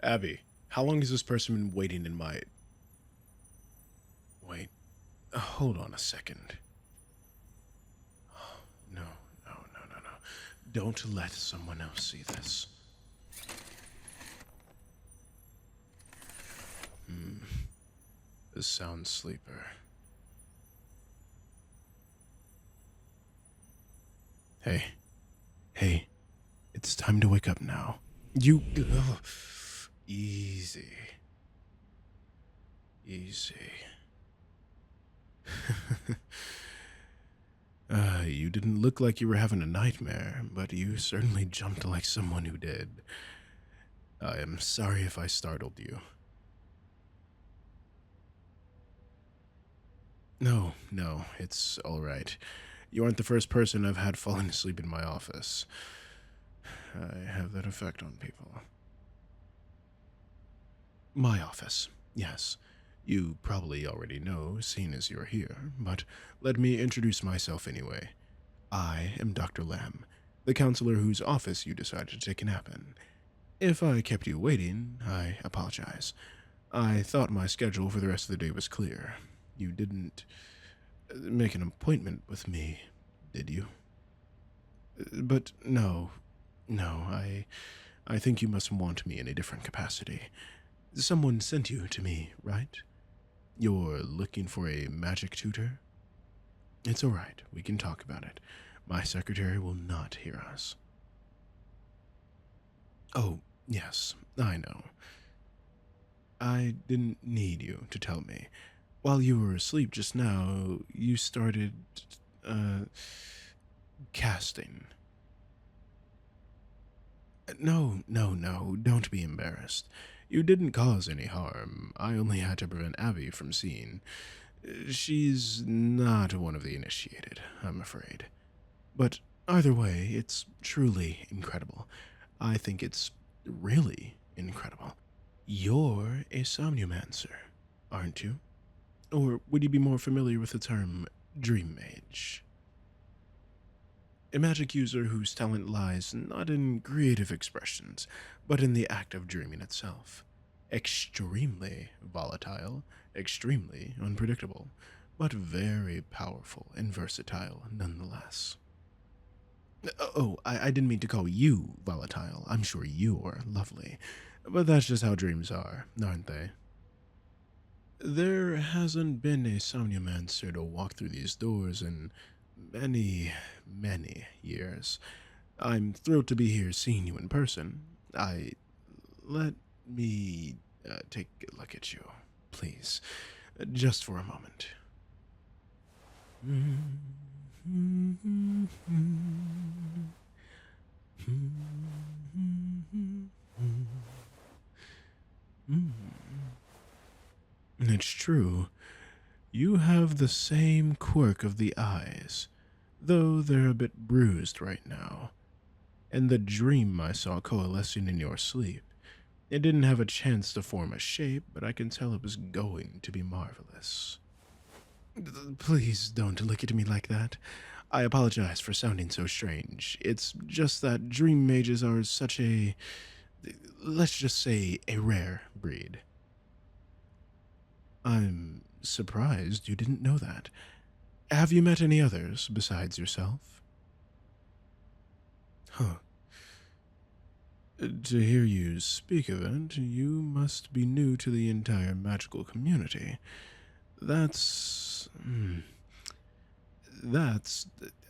Abby, how long has this person been waiting in my... Wait, hold on a second. No, no. Don't let someone else see this. The sound sleeper. Hey, it's time to wake up now. Ugh. Easy. You didn't look like you were having a nightmare, but you certainly jumped like someone who did. I am sorry if I startled you. No, it's all right. You aren't the first person I've had falling asleep in my office. I have that effect on people. My office, yes. You probably already know, seeing as you're here, but let me introduce myself anyway. I am Dr. Lamb, the counselor whose office you decided to take a nap in. If I kept you waiting, I apologize. I thought my schedule for the rest of the day was clear. You didn't make an appointment with me, did you? But no, I think you must want me in a different capacity. Someone sent you to me, right? You're looking for a magic tutor? It's all right. We can talk about it. My secretary will not hear us. Oh, yes, I know. I didn't need you to tell me. While you were asleep just now, you started, casting. No, don't be embarrassed. You didn't cause any harm. I only had to prevent Abby from seeing. She's not one of the initiated, I'm afraid. But either way, it's truly incredible. I think it's really incredible. You're a somnomancer, aren't you? Or would you be more familiar with the term dream mage? A magic user whose talent lies not in creative expressions, but in the act of dreaming itself. Extremely volatile, extremely unpredictable, but very powerful and versatile nonetheless. Oh, I didn't mean to call you volatile. I'm sure you're lovely. But that's just how dreams are, aren't they? There hasn't been a somnomancer to walk through these doors in many years. I'm thrilled to be here seeing you in person. Let me take a look at you, please, just for a moment. It's true. You have the same quirk of the eyes, though they're a bit bruised right now. And the dream I saw coalescing in your sleep, it didn't have a chance to form a shape, but I can tell it was going to be marvelous. Please don't look at me like that. I apologize for sounding so strange. It's just that dream mages are such a, let's just say, a rare breed. I'm surprised you didn't know that. Have you met any others besides yourself? Huh. To hear you speak of it, you must be new to the entire magical community. That's. That's.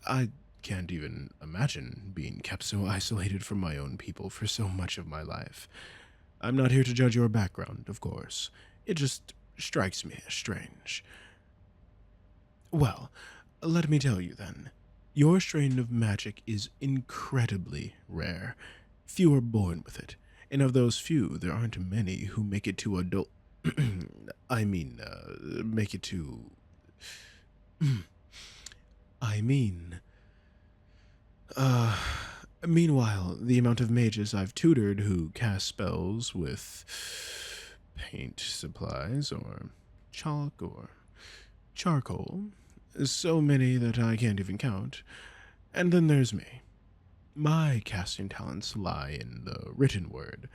I can't even imagine being kept so isolated from my own people for so much of my life. I'm not here to judge your background, of course. It just strikes me as strange. Well, let me tell you then. Your strain of magic is incredibly rare. Few are born with it, and of those few, there aren't many who make it to adult. Make it to. I mean. Meanwhile, the amount of mages I've tutored who cast spells with paint supplies, or chalk, or charcoal, is so many that I can't even count. And then there's me. My casting talents lie in the written word.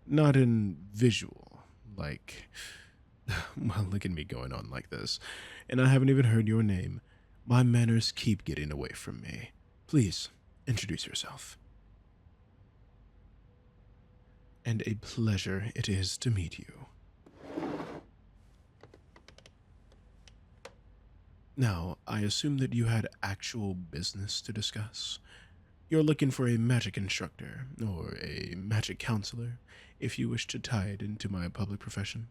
not in visual. Like, well, look at me going on like this, and I haven't even heard your name. My manners keep getting away from me. Please, introduce yourself. And a pleasure it is to meet you. Now, I assume that you had actual business to discuss. You're looking for a magic instructor or a magic counselor if you wish to tie it into my public profession.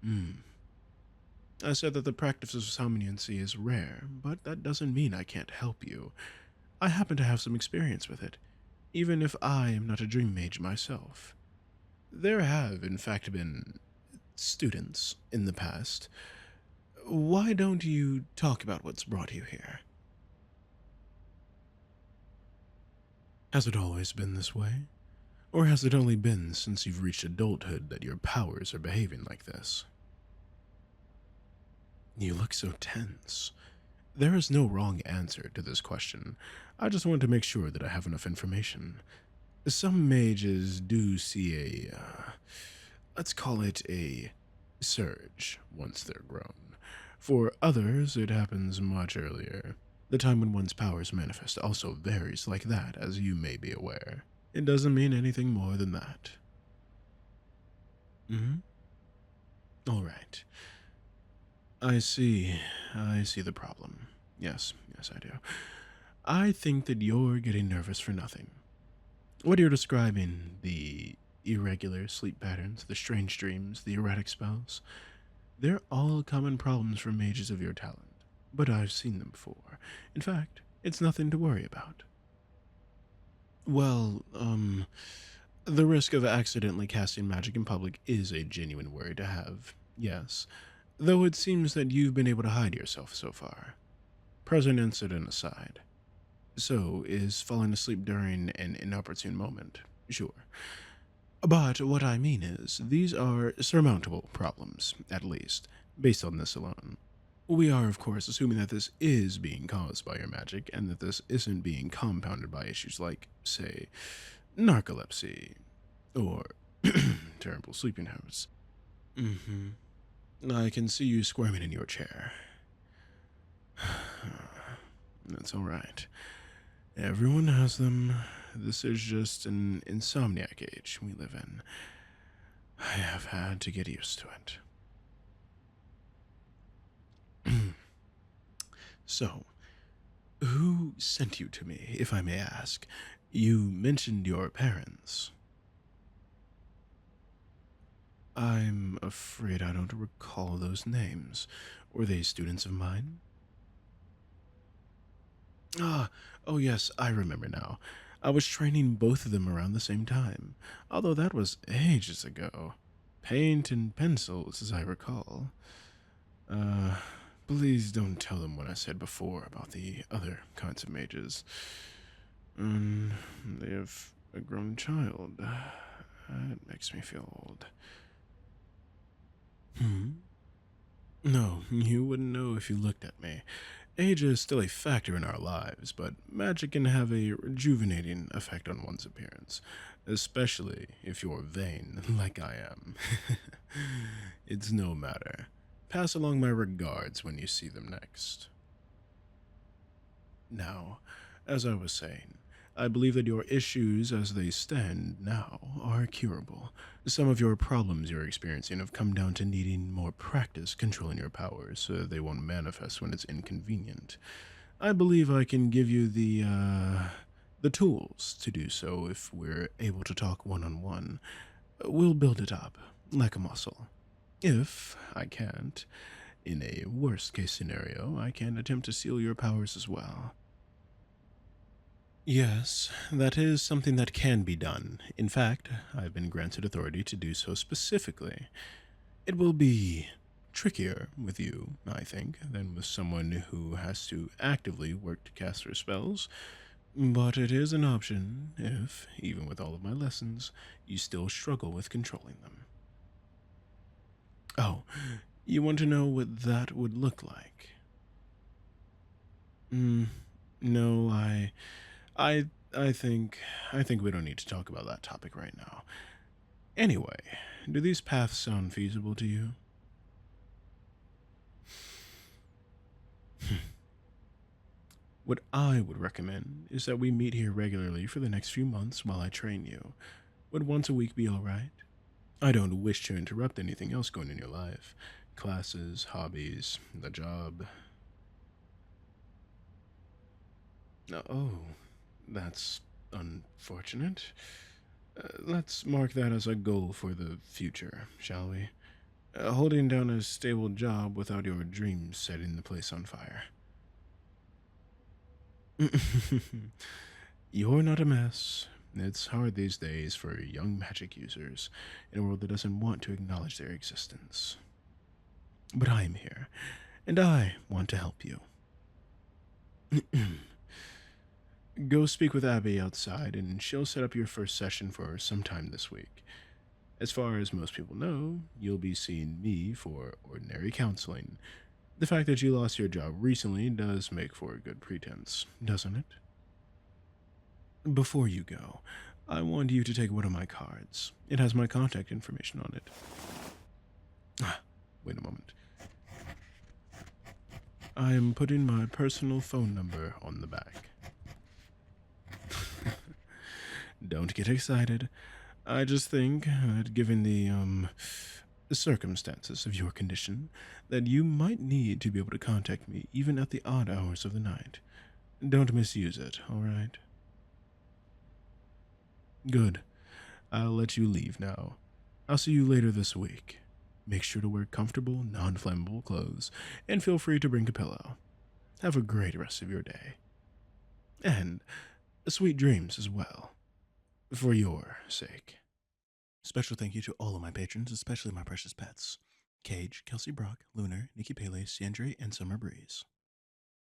Hmm. I said that the practice of somniancy is rare, but that doesn't mean I can't help you. I happen to have some experience with it, even if I am not a dream mage myself. There have, in fact, been students in the past. Why don't you talk about what's brought you here? Has it always been this way? Or has it only been since you've reached adulthood that your powers are behaving like this? You look so tense. There is no wrong answer to this question. I just want to make sure that I have enough information. Some mages do see let's call it a surge once they're grown. For others, it happens much earlier. The time when one's powers manifest also varies like that, as you may be aware. It doesn't mean anything more than that. Hmm? All right. I see the problem. Yes, I do. I think that you're getting nervous for nothing. What you're describing, the irregular sleep patterns, the strange dreams, the erratic spells, they're all common problems for mages of your talent. But I've seen them before. In fact, it's nothing to worry about. Well, the risk of accidentally casting magic in public is a genuine worry to have, yes. Though it seems that you've been able to hide yourself so far. Present incident aside. So, is falling asleep during an inopportune moment? Sure. But what I mean is, these are surmountable problems, at least, based on this alone. We are, of course, assuming that this is being caused by your magic and that this isn't being compounded by issues like, say, narcolepsy or terrible sleeping habits. I can see you squirming in your chair. That's all right. Everyone has them. This is just an insomniac age we live in. I have had to get used to it. So, who sent you to me, if I may ask? You mentioned your parents. I'm afraid I don't recall those names. Were they students of mine? Ah, oh yes, I remember now. I was training both of them around the same time, although that was ages ago. Paint and pencils, as I recall. Uh, please don't tell them what I said before about the other kinds of mages. They have a grown child. That makes me feel old. Hmm? No, you wouldn't know if you looked at me. Age is still a factor in our lives, but magic can have a rejuvenating effect on one's appearance, especially if you're vain like I am. It's no matter. Pass along my regards when you see them next. Now, as I was saying, I believe that your issues as they stand now are curable. Some of your problems you're experiencing have come down to needing more practice controlling your powers so that they won't manifest when it's inconvenient. I believe I can give you the tools to do so if we're able to talk one-on-one. We'll build it up, like a muscle. If I can't, in a worst-case scenario, I can attempt to seal your powers as well. Yes, that is something that can be done. In fact, I've been granted authority to do so specifically. It will be trickier with you, I think, than with someone who has to actively work to cast their spells, but it is an option if, even with all of my lessons, you still struggle with controlling them. Oh, you want to know what that would look like? Mm, no, I I think I think we don't need to talk about that topic right now. Anyway, do these paths sound feasible to you? What I would recommend is that we meet here regularly for the next few months while I train you. Would once a week be alright? I don't wish to interrupt anything else going in your life. Classes, hobbies, the job. Oh, that's unfortunate. Let's mark that as a goal for the future, shall we? Holding down a stable job without your dreams setting the place on fire. You're not a mess. It's hard these days for young magic users in a world that doesn't want to acknowledge their existence. But I am here, and I want to help you. Go speak with Abby outside, and she'll set up your first session for sometime this week. As far as most people know, you'll be seeing me for ordinary counseling. The fact that you lost your job recently does make for a good pretense, doesn't it? Before you go, I want you to take one of my cards. It has my contact information on it. Wait a moment. I am putting my personal phone number on the back. Don't get excited. I just think that given the circumstances of your condition, that you might need to be able to contact me even at the odd hours of the night. Don't misuse it, all right? Good. I'll let you leave now. I'll see you later this week. Make sure to wear comfortable, non-flammable clothes, and feel free to bring a pillow. Have a great rest of your day. And sweet dreams as well. For your sake. Special thank you to all of my patrons, especially my precious pets. Cage, Kelsey Brock, Lunar, Nikki Pele, Sandre, and Summer Breeze.